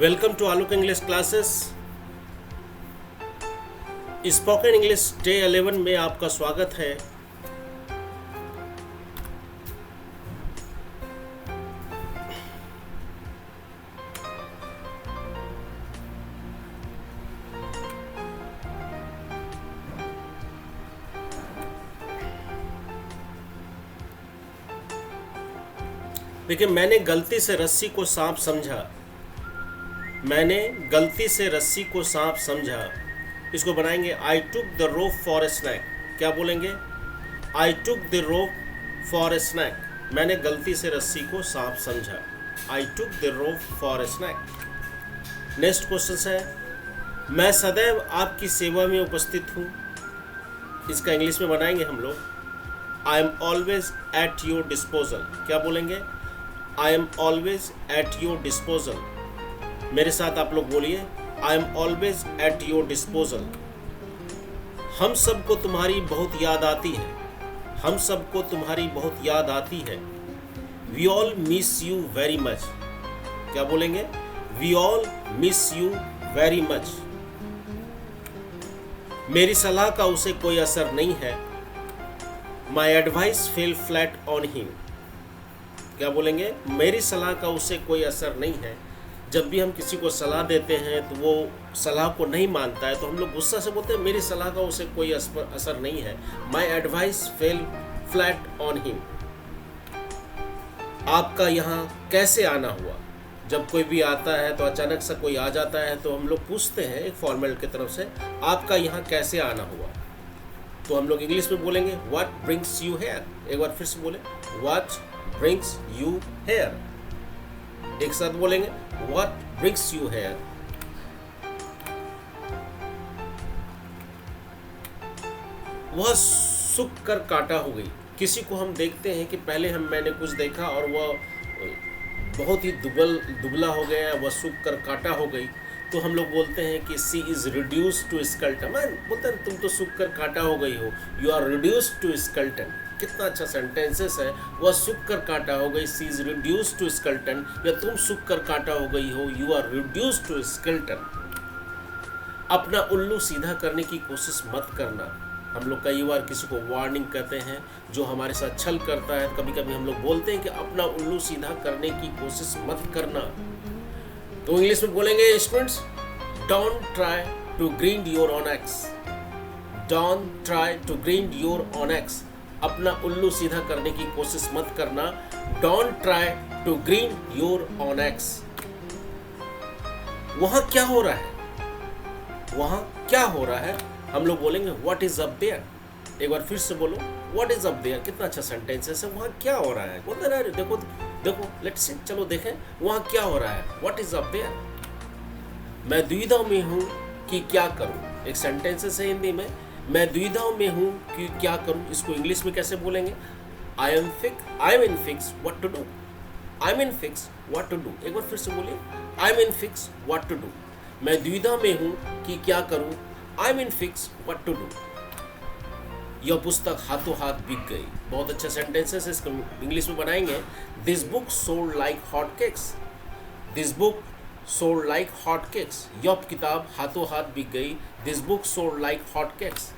Welcome to Alok English classes. Spoken English day 11 में आपका स्वागत है। देखिए, मैंने गलती से रस्सी को सांप समझा। मैंने गलती से रस्सी को सांप समझा। इसको बनाएंगे I took the rope for a snake. क्या बोलेंगे? I took the rope for a snake. मैंने गलती से रस्सी को सांप समझा। I took the rope for a snake. Next question है, मैं सदैव आपकी सेवा में उपस्थित हूँ। इसका इंग्लिश में बनाएंगे हम लोग, I am always at your disposal. क्या बोलेंगे? I am always at your disposal. मेरे साथ आप लोग बोलिए, I am always at your disposal. हम सबको तुम्हारी बहुत याद आती है। हम सबको तुम्हारी बहुत याद आती है। We all miss you very much. क्या बोलेंगे? We all miss you very much. मेरी सलाह का उसे कोई असर नहीं है। My advice fell flat on him. क्या बोलेंगे? मेरी सलाह का उसे कोई असर नहीं है। जब भी हम किसी को सलाह देते हैं तो वो सलाह को नहीं मानता है तो हम लोग गुस्सा से बोलते हैं मेरी सलाह का उसे कोई असर नहीं है। My advice fell flat on him. आपका यहाँ कैसे आना हुआ? जब कोई भी आता है तो अचानक से कोई आ जाता है तो हम लोग पूछते हैं एक फॉर्मेल की तरफ से, आपका यहाँ कैसे आना हुआ? तो हम लोग इंग्लिश में बोलेंगे व्हाट ब्रिंग्स यू हेयर। एक बार फिर से बोले, व्हाट ब्रिंग्स यू हेयर। एक साथ बोलेंगे, व्हाट ब्रिंग्स यू हेयर। वह सूख कर काटा हो गई। किसी को हम देखते हैं कि पहले मैंने कुछ देखा और वह बहुत ही दुबला हो गया, वह सूख कर काटा हो गई, तो हम लोग बोलते हैं कि सी इज रिड्यूस टू स्केलेटन। मैं बोलते हैं तुम तो सूख कर काटा हो गई हो, you are reduce to skeleton. कितना अच्छा सेंटेंसेस है। वह सूख कर काटा हो गई, she is reduce to skeleton, या तुम सूख कर काटा हो गई हो, you are reduce to skeleton. अपना उल्लू सीधा करने की कोशिश मत करना। हम लोग कई बार किसी को वार्निंग कहते हैं जो हमारे साथ छल करता है। कभी कभी हम लोग बोलते हैं कि अपना उल्लू सीधा करने की कोशिश मत करना। तो इंग्लिश में बोलेंगे students, don't try to grind your own axe. Don't try to grind your own axe. अपना उल्लू सीधा करने की कोशिश मत करना। Don't try to grind your own axe. वहां क्या हो रहा है? वहां क्या हो रहा है? हम लोग बोलेंगे व्हाट इज अप देयर। एक बार फिर से बोलो, व्हाट इज अप देयर। कितना अच्छा सेंटेंस है। वहां क्या हो रहा है? बोलते ना, देखो देखो, लेट्स सी, चलो देखें वहां क्या हो रहा है। What is up there. मैं दुविधा में हूं कि क्या करूं। एक सेंटेंस है हिंदी में, मैं दुविधा में हूं कि क्या करूं। इसको इंग्लिश में कैसे बोलेंगे? I am in fix what to do. I am in fix what to do. एक बार फिर से बोलिए, I am in fix what to do. मैं दुविधा में हूं कि क्या करूं। I am in fix what to do. यह पुस्तक हाथों हाथ बिक गई। बहुत अच्छा सेंटेंसेस है। इसको इंग्लिश में बनाएंगे, this book sold like hot cakes. This book sold like hot cakes. यह किताब हाथों हाथ बिक गई। This book sold like hot cakes.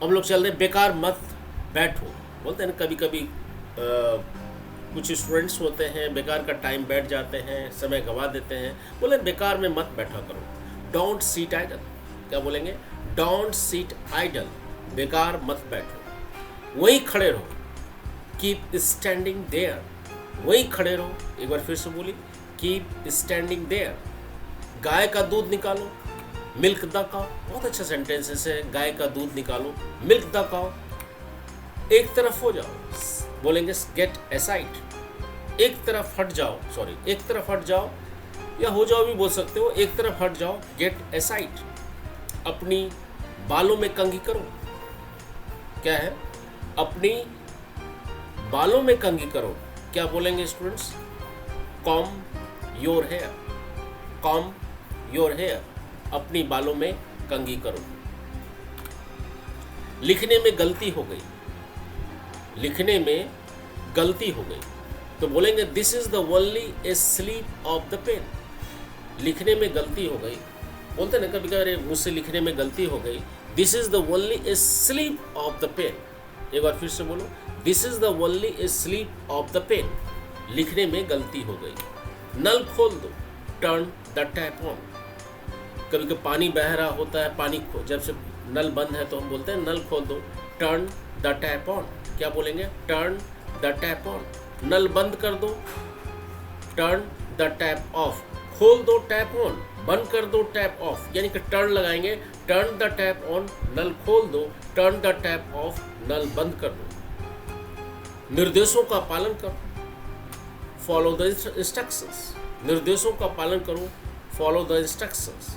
हम लोग चल रहे, बेकार मत बैठो। बोलते हैं ना, कभी कभी कुछ स्टूडेंट्स होते हैं बेकार का टाइम बैठ जाते हैं, समय गंवा देते हैं। बोले बेकार में मत बैठा करो। Don't sit idle. क्या बोलेंगे? Don't sit idle. बेकार मत बैठो, वहीं खड़े रहो। Keep standing there. वहीं खड़े रहो। एक बार फिर से बोलिए, कीप स्टैंडिंग देयर। गाय का दूध निकालो, मिल्क द काउ। बहुत अच्छा सेंटेंसेस है। गाय का दूध निकालो, मिल्क द काउ। एक तरफ हो जाओ। बोलेंगे गेट असाइड। एक तरफ हट जाओ, सॉरी, एक तरफ हट जाओ, या हो जाओ भी बोल सकते हो। एक तरफ हट जाओ, गेट असाइड। अपनी बालों में कंघी करो। क्या है? अपनी बालों में कंघी करो। क्या बोलेंगे students? Comb your hair. Comb your hair. अपनी बालों में कंघी करो। लिखने में गलती हो गई। लिखने में गलती हो गई। तो बोलेंगे this is the only a slip of the pen. लिखने में गलती हो गई, बोलते ना कभी कभी मुझसे लिखने में गलती हो गई। This is the only a slip of the pen. एक बार फिर से बोलो, this is the only a slip of the pen. लिखने में गलती हो गई। नल खोल दो, टर्न द टैप ऑन। कभी कभी पानी बह रहा होता है, पानी जब से नल बंद है तो हम बोलते हैं नल खोल दो, टर्न द टैप ऑन। क्या बोलेंगे? Turn the tap on. नल बंद कर दो, टर्न द टैप ऑफ। खोल दो, टैप ऑन। बंद कर दो, टैप ऑफ। यानी कि टर्न लगाएंगे, टर्न द टैप ऑन, नल खोल दो, टर्न द टैप ऑफ, नल बंद कर दो। निर्देशों का पालन करो, फॉलो द इंस्ट्रक्शंस। निर्देशों का पालन करो, फॉलो द इंस्ट्रक्शंस।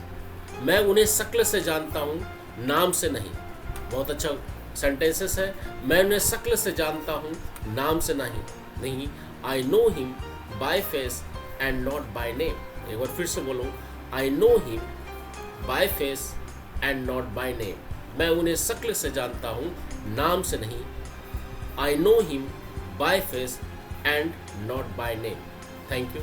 मैं उन्हें शक्ल से जानता हूँ, नाम से नहीं। बहुत अच्छा सेंटेंसेस है। मैं उन्हें शक्ल से जानता हूँ, नाम से नहीं। I know him by face and not by name. एक बार फिर से बोलो, I know him by face and not by name. मैं उन्हें शक्ल से जानता हूँ, नाम से नहीं। I know him by face and not by name. Thank you.